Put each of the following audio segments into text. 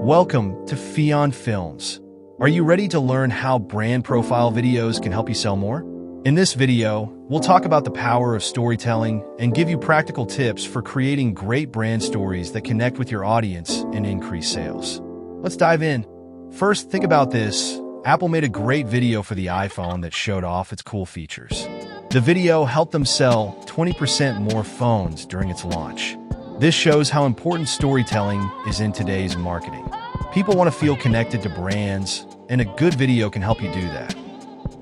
Welcome to Fion Films. Are you ready to learn how brand profile videos can help you sell more? In this video, we'll talk about the power of storytelling and give you practical tips for creating great brand stories that connect with your audience and increase sales. Let's dive in. First, think about this. Apple made a great video for the iPhone that showed off its cool features. The video helped them sell 20% more phones during its launch. This shows how important storytelling is in today's marketing. People want to feel connected to brands, and a good video can help you do that.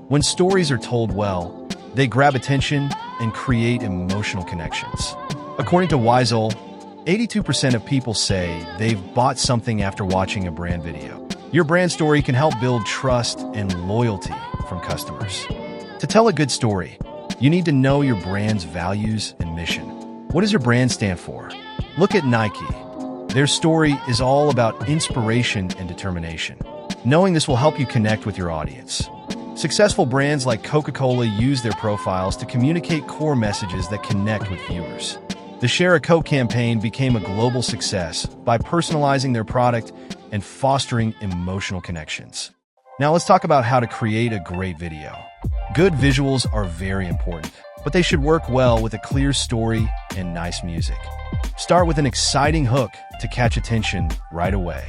When stories are told well, they grab attention and create emotional connections. According to Weisel, 82% of people say they've bought something after watching a brand video. Your brand story can help build trust and loyalty from customers. To tell a good story, you need to know your brand's values and mission. What does your brand stand for? Look at Nike. Their story is all about inspiration and determination. Knowing this will help you connect with your audience. Successful brands like Coca-Cola use their profiles to communicate core messages that connect with viewers. The Share a Coke campaign became a global success by personalizing their product and fostering emotional connections. Now let's talk about how to create a great video. Good visuals are very important, but they should work well with a clear story and nice music. Start with an exciting hook to catch attention right away.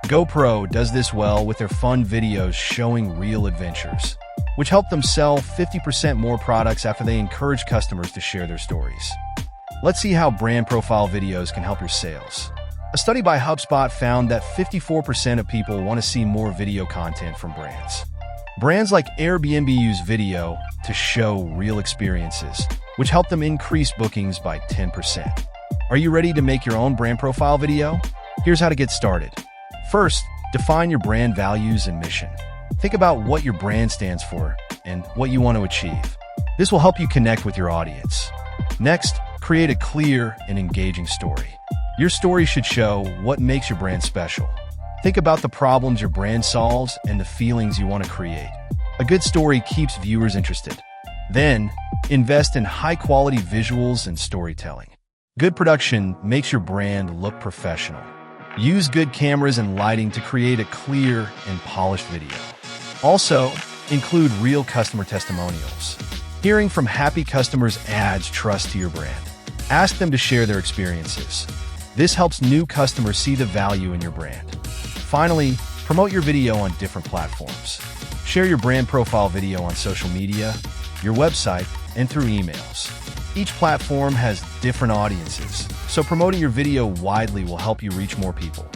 GoPro does this well with their fun videos showing real adventures, which help them sell 50% more products after they encourage customers to share their stories. Let's see how brand profile videos can help your sales. A study by HubSpot found that 54% of people want to see more video content from brands. Brands like Airbnb use video to show real experiences, which help them increase bookings by 10%. Are you ready to make your own brand profile video? Here's how to get started. First, define your brand values and mission. Think about what your brand stands for and what you want to achieve. This will help you connect with your audience. Next, create a clear and engaging story. Your story should show what makes your brand special. Think about the problems your brand solves and the feelings you want to create. A good story keeps viewers interested. Then, invest in high-quality visuals and storytelling. Good production makes your brand look professional. Use good cameras and lighting to create a clear and polished video. Also, include real customer testimonials. Hearing from happy customers adds trust to your brand. Ask them to share their experiences. This helps new customers see the value in your brand. Finally, promote your video on different platforms. Share your brand profile video on social media, your website, and through emails. Each platform has different audiences, so promoting your video widely will help you reach more people.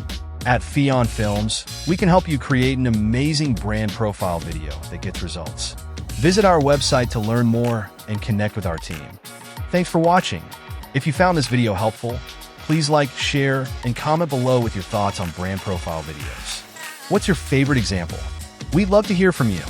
At Fion Films, we can help you create an amazing brand profile video that gets results. Visit our website to learn more and connect with our team. Thanks for watching. If you found this video helpful, please like, share, and comment below with your thoughts on brand profile videos. What's your favorite example? We'd love to hear from you.